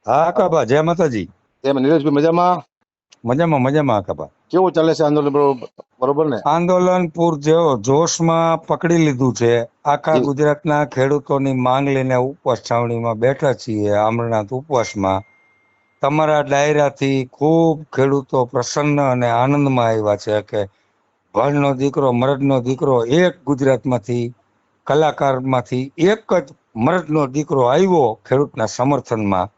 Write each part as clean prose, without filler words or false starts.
હા કાબા, જય માતાજી. એમ નીરજભાઈ મજામાં? મજામાં મજામાં કાબા. કેવું ચાલે છે આંદોલન? બરોબર ને? આંદોલન જોશમાં પકડી લીધું છે. આખા જી ગુજરાતના ખેડૂતોની માંગ લઈને ઉપવાસ છાવણીમાં બેઠા છીએ, અમરનાથ ઉપવાસમાં. તમારા ડાયરાથી ખૂબ ખેડૂતો પ્રસન્ન અને આનંદમાં આવ્યા છે કે ભણનો દીકરો મરદનો દીકરો એક ગુજરાતમાંથી, કલાકારમાંથી એક જ મરદનો દીકરો આવ્યો ખેડૂતના સમર્થનમાં.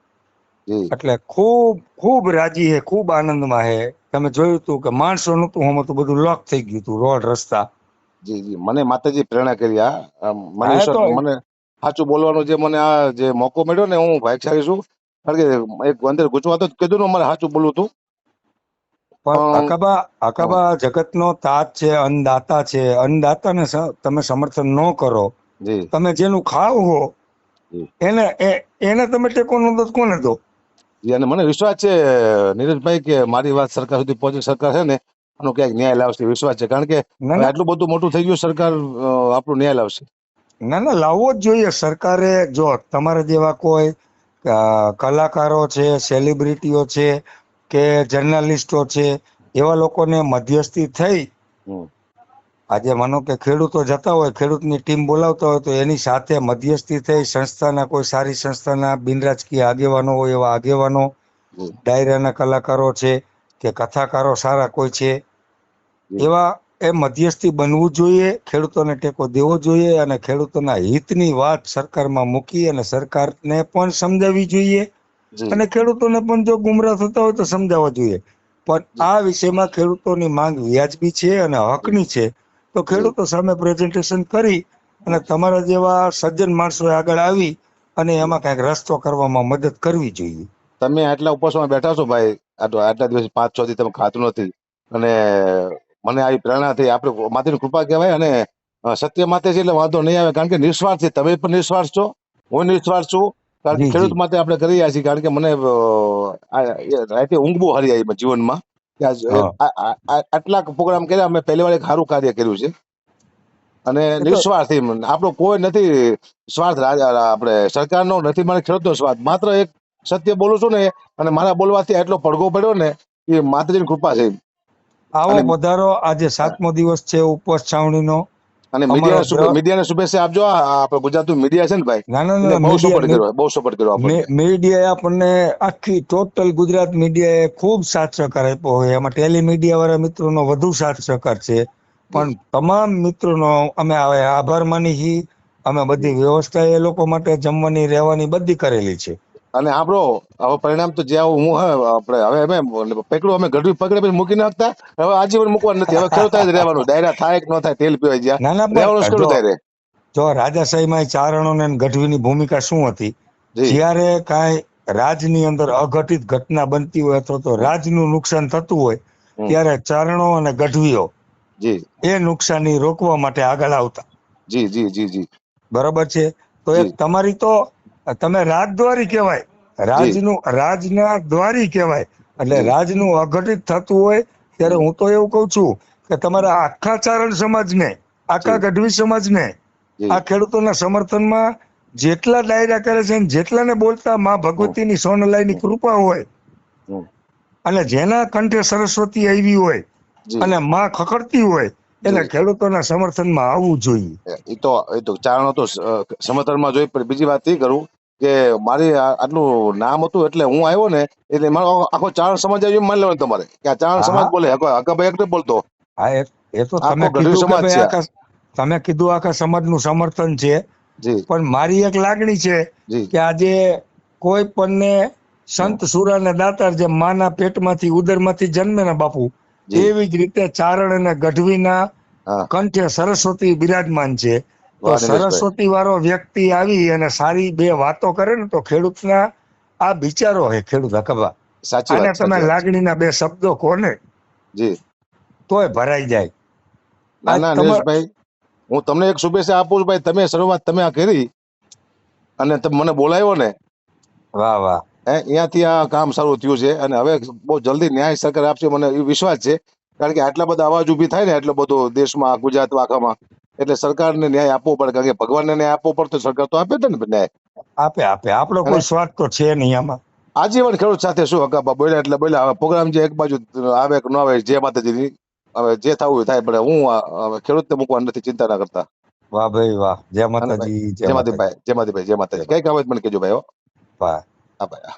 જી એટલે ખૂબ ખૂબ રાજી હે, ખૂબ આનંદમાં હે. તમે જોયું હતું કે માણસો નતું હમતું, બધું લોક થઈ ગયું હતું, રોડ રસ્તા. જી જી મને માતાજી પ્રેરણા કરી. મને હા વિશ્વાસ, તો મને સાચું બોલવાનો જે મને આ જે મોકો મળ્યો ને, હું ભાગ્યશાળી છું. કારણ કે એક અંદર ગુજવાતો જ કીધું ને, મારે સાચું બોલવું હતું. પણ પણ અકાબા જગતનો તાત છે, અન્નદાતા છે. અન્નદાતાને તમે સમર્થન ન કરો, જી તમે જેનું ખાવ હો જી એને તમે ટેકો ન દો તો કોને દો? જી અને મને વિશ્વાસ છે નીરજભાઈ કે મારી વાત સરકાર સુધી પહોંચે. સરકાર છે ને આનો ક્યાંક ન્યાય લાવશે, વિશ્વાસ છે. કારણ કે ના હવે ના આટલું બધું મોટું થઈ ગયું, સરકાર આપણું ન્યાય લાવશે. ના ના, લાવવો જ જોઈએ. સરકારે જો તમારા જેવા કોઈ કલાકારો છે, સેલિબ્રિટીઓ છે કે જર્નાલિસ્ટો છે, એવા લોકોને મધ્યસ્થી થઈ, હમ આજે માનો કે ખેડૂતો જતા હોય, ખેડૂતની ટીમ બોલાવતા હોય, તો એની સાથે મધ્યસ્થી થઈ સંસ્થાના, કોઈ સારી સંસ્થાના બિનરાજકીય આગેવાનો હોય એવા આગેવાનો, જી ડાયરાના કલાકારો છે કે કથાકારો સારા કોઈ છે, જી એવા એ મધ્યસ્થી બનવું જોઈએ. ખેડૂતોને ટેકો દેવો જોઈએ અને ખેડૂતોના હિતની વાત સરકારમાં મૂકી અને સરકારને પણ સમજાવવી જોઈએ. જી અને ખેડૂતોને પણ જો ગુમરાહ થતા હોય તો સમજાવવા જોઈએ. પણ જી આ વિષયમાં ખેડૂતોની માંગ વ્યાજબી છે અને જી હકની છે. તો જી ખેડૂતો સામે પ્રેઝન્ટેશન કરી અને તમારા જેવા સજ્જન માણસોએ આગળ આવી અને જી. એમાં કઈક રસ્તો કરવામાં મદદ કરવી જોઈએ. તમે આટલા ઉપવાસમાં બેઠા છો ભાઈ, આટલા દિવસ 5-6 થી તમે ખાતું નથી, અને મને આવી પ્રેરણા થઈ. આપણે માતાની કૃપા કહેવાય. અને સત્ય માતે છે એટલે વાંધો નહીં આવે. કારણ કે નિસ્વાર્થ છે, તમે પણ નિસ્વાર્થ છો, હું નિસ્વાર્થ છું. કારણ કે જી ખેડૂત જી માટે આપણે કરી રહ્યા છીએ. કારણ કે મને રાતે ઊંઘ બહુ હારી આવી જીવનમાં. કે હા. આટલા પ્રોગ્રામ કર્યા, મેં પહેલી વાર એક સારું કાર્ય કર્યું છે. અને એ તો નિસ્વાર્થ આપણો કોઈ નથી સ્વાર્થ. આપણે સરકારનો નથી, મને ખેડૂતનો સ્વાર્થ. માત્ર એક સત્ય બોલું છું ને, અને મારા બોલવાથી એટલો પડઘો પડ્યો ને, એ માતાજીની કૃપા છે. આવો અને પધારો. આજે 7મો દિવસ છે ઉપવાસ છાવણીનો. અને અમારો દ્ર મીડિયાને શુભેચ્છા આપજો. આપણે ગુજરાતનું મીડિયા છે ને ભાઈ, ના ના એને ના, બહુ સપોર્ટ કર્યો, બહુ સપોર્ટ કર્યો આપણને. મીડિયાએ આપણને આખી ટોટલ ગુજરાત મીડિયાએ ખૂબ સાથ સહકાર આપ્યો હોય. એમાં ટેલિમીડિયા વાળા મિત્રોનો વધુ સાથ સહકાર છે. જી પણ તમામ મિત્રોનો અમે આભાર માની છીએ. અમે બધી જી. વ્યવસ્થા એ લોકો માટે જમવાની રહેવાની બધી કરેલી છે. અને આપણો હવે પરિણામ તો જ્યાં હું આપણે હવે અમે પકડું, અમે ગઢવી પકડે પછી મૂકી નાખતા. હવે આજીવન મૂકવાનું નથી. હવે ખેડૂત જ રહેવાનું. ડાયરા થાય કે ન થાય, તેલ પીવાય જ્યાં ના ના, રહેવાનું, પણ ખેડૂત રહે. જો રાજાશાહીમાં ચારણોને અને ગઢવીની ભૂમિકા શું હતી? જી જ્યારે કાંઈ રાજની અંદર અઘટિત ઘટના બનતી હોય અથવા તો હમ, રાજનું નુકસાન થતું હોય, હમ, ત્યારે ચારણો અને ગઢવીઓ જી એ નુકસાની રોકવા માટે આગળ આવતા. જી જી જી જી બરોબર છે. તો એક જી તમારી તો તમે રાજદ્વારી કહેવાય, જી રાજના દ્વારી કહેવાય. એટલે જી રાજનું અઘટિત થતું હોય ત્યારે હમ, હું તો એવું કઉ છું કે તમારા આખા ચારણ સમાજને, આખા જી ગઢવી સમાજને જી આ ખેડૂતોના સમર્થનમાં જેટલા ડાયરા કરે છે ને જેટલાને બોલતા માં હમ, ભગવતીની સોનલાઈની હમ, કૃપા હોય હમ, અને જેના કંઠે સરસ્વતી આવી હોય જી અને માં ખખડતી હોય, એને જી ખેડૂતોના સમર્થનમાં આવવું જોઈએ. એ તો ચારણો તો સમર્થનમાં જોઈ. પણ બીજી વાત એ કરું કે મારી આટલું નામ હતું એટલે હું આવ્યો ને, એટલે મારો આખો ચારણ સમાજ આવ્યો માની લેવાનો તમારે કે આ ચારણ હા સમાજ હા બોલે. હકાભાઈ એક બોલતો, હા, એ તો તમે આખો ગઢવી કીધું કે સમાજ ભાઈ છે. તમે કીધું આખા સમાજનું સમર્થન છે. જી પણ મારી એક લાગણી છે જી કે આજે કોઈ પણને હમ, સંત સુરા ને દાતાર જે માના પેટમાંથી ઉદરમાંથી જન્મે ને બાપુ, જી એવી જ રીતે ચારણ અને ગઢવીના હા. કંઠે સરસ્વતી બિરાજમાન છે. તો વાહ નિલેશભાઈ, સરસ્વતી વાળો વ્યક્તિ આવી અને સારી બે વાતો કરે ને, તો ખેડૂતના આ વિચારો હે ખેડૂત હકબા. સાચી આને વાત, તમે સાચી વાત છે. લાગણીના બે શબ્દો કોને જી તોય ભરાઈ જાય. ના આજ ના તમાર નિલેશભાઈ, હું તમને એક શુભેચ્છા આપું છું ભાઈ. તમે શરૂઆત તમે આ કરી અને તમે મને બોલાવ્યો ને, વાહ વાહ. અહીંયાથી આ કામ શરૂ થયું છે. અને હવે બહુ જલ્દી ન્યાય સરકાર આપશે, મને એ વિશ્વાસ છે. કારણ કે આટલા બધા અવાજ ઉભી થાય ને, એટલો બધો દેશમાં, ગુજરાત આખામાં, એટલે સરકારને ન્યાય આપવો પડે. કારણ કે ભગવાનને ન્યાય આપવો પડે તો સરકાર તો આપે જ ને ન્યાય. આપે આપે, આપણો અને કોઈ સ્વાર્થ તો છે નહીં આમાં. આજીવન ખેડૂત સાથે શું હકાબા બોલ્યા એટલે બોલ્યા. હવે પ્રોગ્રામ જે એક બાજુ આવે કે ન આવે, જે માતાજીની હવે જે થવું હોય થાય, પણ હું હવે ખેડૂતને મૂકવા નથી, ચિંતા ના કરતા. વાહ ભાઈ વાહ, જય અને ભાઈ માતાજી, જય જય માતાજી, માતાજી, જય માતાજી, જય જય માતાજી. કઈ કામ હોય તો મને કહેજો ભાઈ. હો માતાજી. હા ભાઈ.